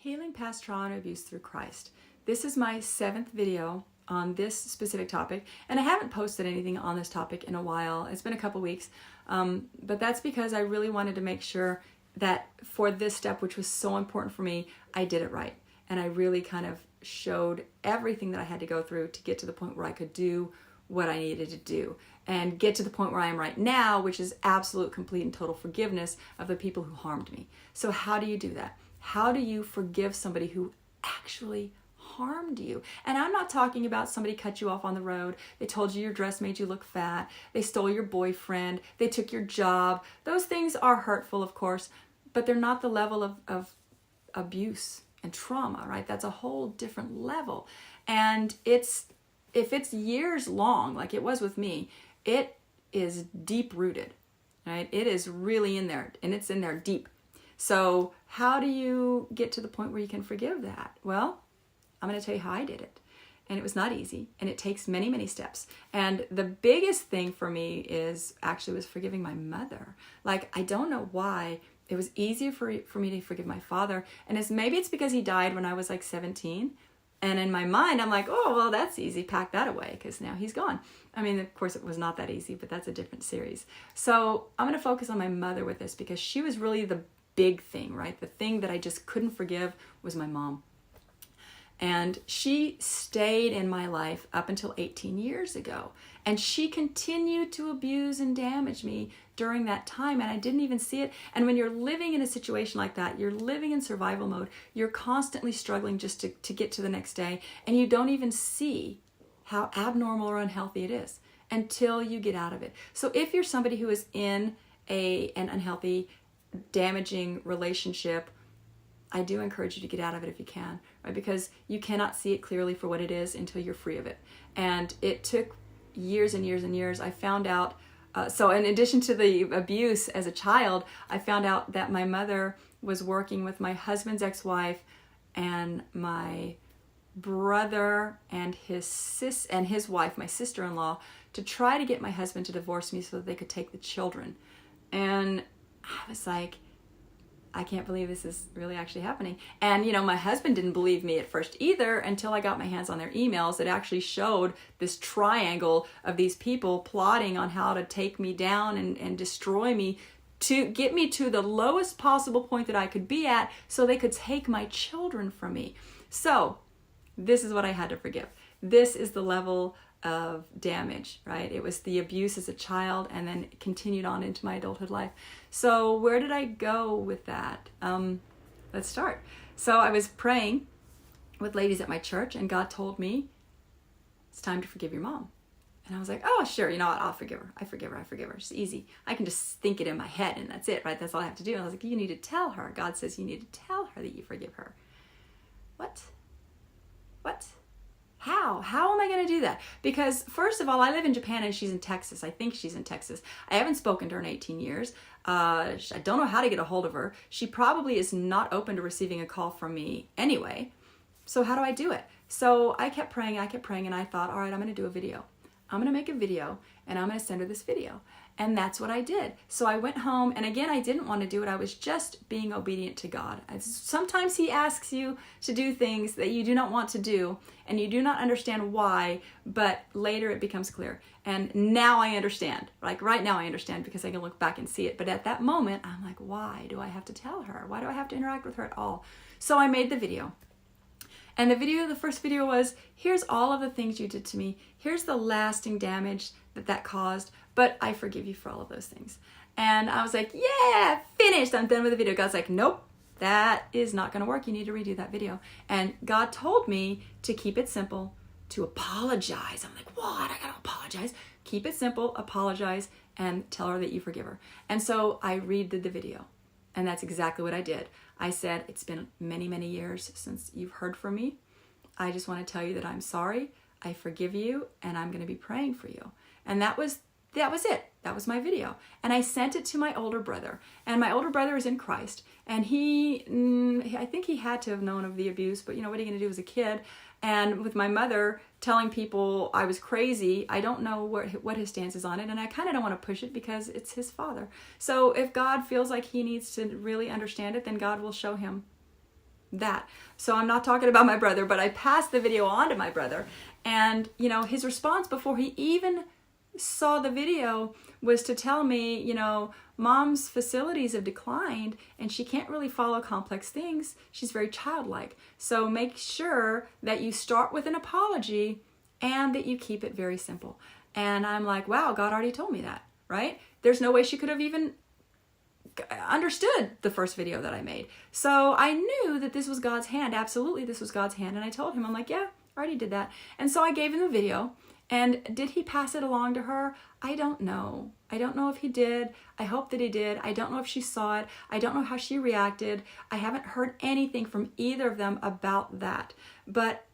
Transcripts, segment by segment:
Healing Past Trauma and Abuse Through Christ. This is my 7th video on this specific topic, and I haven't posted anything on this topic in a while. It's been a couple weeks, but that's because I really wanted to make sure that for this step, which was so important for me, I did it right. And I really kind of showed everything that I had to go through to get to the point where I could do what I needed to do and get to the point where I am right now, which is absolute, complete, and total forgiveness of the people who harmed me. So how do you do that? How do you forgive somebody who actually harmed you? And I'm not talking about somebody cut you off on the road, they told you your dress made you look fat, they stole your boyfriend, they took your job. Those things are hurtful, of course, but they're not the level of abuse and trauma, right? That's a whole different level. And if it's years long, like it was with me, it is deep rooted, right? It is really in there, and it's in there deep. So how do you get to the point where you can forgive that? Well, I'm going to tell you how I did it. And it was not easy, and it takes many, many steps. And the biggest thing for me was forgiving my mother. Like, I don't know why it was easier for me to forgive my father. And maybe it's because he died when I was like 17. And in my mind, I'm like, oh, well, that's easy. Pack that away because now he's gone. I mean, of course, it was not that easy, but that's a different series. So I'm going to focus on my mother with this because she was really the big thing, right? The thing that I just couldn't forgive was my mom. And she stayed in my life up until 18 years ago. And she continued to abuse and damage me during that time. And I didn't even see it. And when you're living in a situation like that, you're living in survival mode. You're constantly struggling just to get to the next day. And you don't even see how abnormal or unhealthy it is until you get out of it. So if you're somebody who is in an unhealthy, damaging relationship, I do encourage you to get out of it if you can, right? Because you cannot see it clearly for what it is until you're free of it. And it took years and years and years. I found out, so in addition to the abuse as a child, I found out that my mother was working with my husband's ex-wife and my brother and his wife, my sister-in-law, to try to get my husband to divorce me so that they could take the children. And I was like, I can't believe this is really actually happening. And, my husband didn't believe me at first either until I got my hands on their emails that actually showed this triangle of these people plotting on how to take me down and destroy me to get me to the lowest possible point that I could be at so they could take my children from me. So this is what I had to forgive. This is the level of damage, right? It was the abuse as a child and then continued on into my adulthood life. So where did I go with that? Let's start. So I was praying with ladies at my church, and God told me, it's time to forgive your mom. And I was like, oh, sure, you know what? I'll forgive her. I forgive her. It's easy. I can just think it in my head and that's it, right? That's all I have to do. And I was like, you need to tell her. God says you need to tell her that you forgive her. What? How am I going to do that? Because first of all, I live in Japan and she's in Texas. I think she's in Texas. I haven't spoken to her in 18 years. I don't know how to get a hold of her. She probably is not open to receiving a call from me anyway. So how do I do it? So I kept praying, and I thought, all right, I'm going to do a video. I'm going to make a video and I'm going to send her this video. And that's what I did. So I went home, and again, I didn't want to do it. I was just being obedient to God. Sometimes He asks you to do things that you do not want to do, and you do not understand why, but later it becomes clear. And now I understand. Like right now I understand because I can look back and see it. But at that moment, I'm like, why do I have to tell her? Why do I have to interact with her at all? So I made the video. And the first video was, here's all of the things you did to me. Here's the lasting damage that caused, but I forgive you for all of those things. And I was like, yeah, finished. I'm done with the video. God's like, nope, that is not going to work. You need to redo that video. And God told me to keep it simple, to apologize. I'm like, what? I got to apologize. Keep it simple, apologize, and tell her that you forgive her. And so I redid the video. And that's exactly what I did. I said, it's been many, many years since you've heard from me. I just want to tell you that I'm sorry. I forgive you, and I'm going to be praying for you. And that was it. That was my video. And I sent it to my older brother. And my older brother is in Christ. And I think he had to have known of the abuse, but what are you going to do as a kid? And with my mother telling people I was crazy, I don't know what his stance is on it. And I kind of don't want to push it because it's his father. So if God feels like he needs to really understand it, then God will show him that. So I'm not talking about my brother, but I passed the video on to my brother. And, you know, his response before he even saw the video was to tell me, you know, Mom's facilities have declined and she can't really follow complex things. She's very childlike. So make sure that you start with an apology and that you keep it very simple. And I'm like, wow, God already told me that, right? There's no way she could have even understood the first video that I made. So I knew that this was God's hand. Absolutely, this was God's hand. And I told him, I'm like, yeah, I already did that. And so I gave him the video. And did he pass it along to her? I don't know. I don't know if he did. I hope that he did. I don't know if she saw it. I don't know how she reacted. I haven't heard anything from either of them about that. But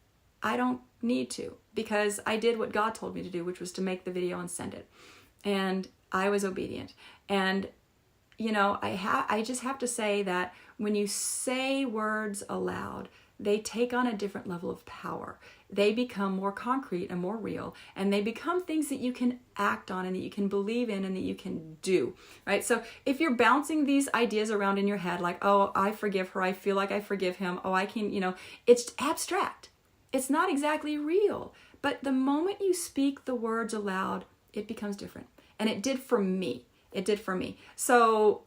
I don't need to, because I did what God told me to do, which was to make the video and send it. And I was obedient. And, you know, I just have to say that when you say words aloud, they take on a different level of power. They become more concrete and more real, and they become things that you can act on and that you can believe in and that you can do, right? So if you're bouncing these ideas around in your head, like, oh, I forgive her, I feel like I forgive him, oh, I can, you know, it's abstract. It's not exactly real. But the moment you speak the words aloud, it becomes different. And it did for me. It did for me. So,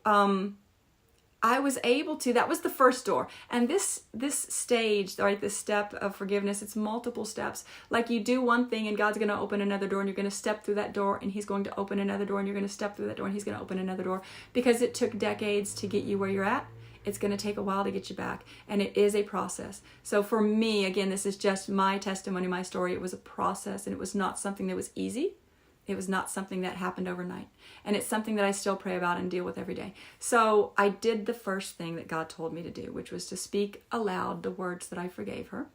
I was able to, that was the first door. And this stage, right, this step of forgiveness, it's multiple steps. Like you do one thing and God's going to open another door and you're going to step through that door and he's going to open another door and you're going to step through that door and he's going to open another door. Because it took decades to get you where you're at. It's going to take a while to get you back. And it is a process. So for me, again, this is just my testimony, my story. It was a process and it was not something that was easy. It was not something that happened overnight. And it's something that I still pray about and deal with every day. So I did the first thing that God told me to do, which was to speak aloud the words that I forgave her.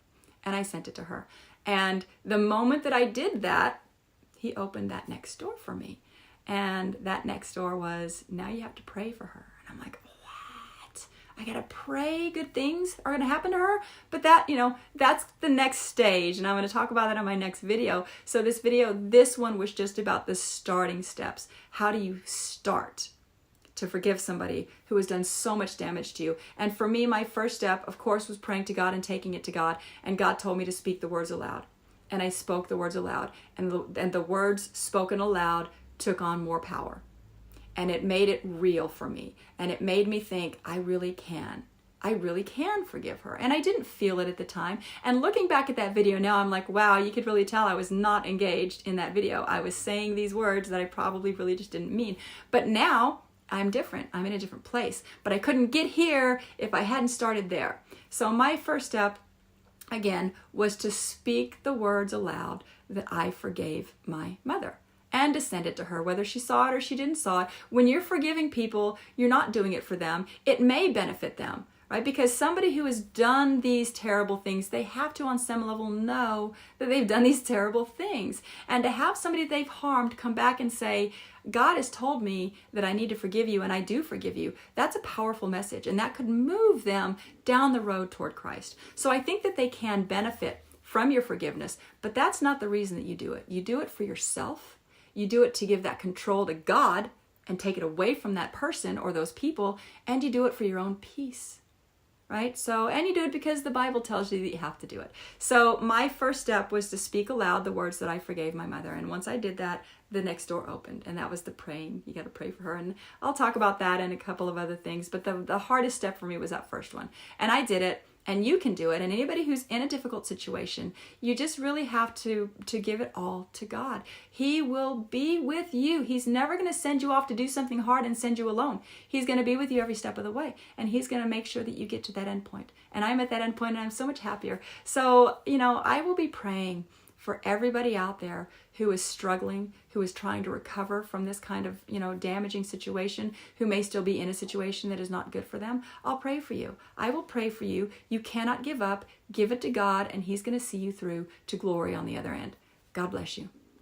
And I sent it to her. And the moment that I did that, he opened that next door for me. And that next door was, now you have to pray for her. And I'm like, I got to pray good things are going to happen to her. But that, you know, that's the next stage. And I'm going to talk about that on my next video. So this one was just about the starting steps. How do you start to forgive somebody who has done so much damage to you? And for me, my first step, of course, was praying to God and taking it to God. And God told me to speak the words aloud. And I spoke the words aloud. And the words spoken aloud took on more power. And it made it real for me. And it made me think, I really can forgive her. And I didn't feel it at the time. And looking back at that video now, I'm like, wow, you could really tell I was not engaged in that video. I was saying these words that I probably really just didn't mean. But now I'm different. I'm in a different place. But I couldn't get here if I hadn't started there. So my first step, again, was to speak the words aloud that I forgave my mother. And to send it to her, whether she saw it or she didn't saw it. When you're forgiving people, you're not doing it for them. It may benefit them, right? Because somebody who has done these terrible things, they have to on some level know that they've done these terrible things. And to have somebody they've harmed come back and say, God has told me that I need to forgive you and I do forgive you. That's a powerful message, and that could move them down the road toward Christ. So I think that they can benefit from your forgiveness, but that's not the reason that you do it. You do it for yourself. You do it to give that control to God and take it away from that person or those people, and you do it for your own peace, right? So, and you do it because the Bible tells you that you have to do it. So my first step was to speak aloud the words that I forgave my mother. And once I did that, the next door opened, and that was the praying. You got to pray for her. And I'll talk about that and a couple of other things. But the hardest step for me was that first one. And I did it. And you can do it. And anybody who's in a difficult situation, you just really have to give it all to God. He will be with you. He's never going to send you off to do something hard and send you alone. He's going to be with you every step of the way. And he's going to make sure that you get to that end point. And I'm at that end point and I'm so much happier. So, you know, I will be praying for everybody out there who is struggling, who is trying to recover from this kind of, you know, damaging situation, who may still be in a situation that is not good for them. I'll pray for you. I will pray for you. You cannot give up. Give it to God, and he's going to see you through to glory on the other end. God bless you.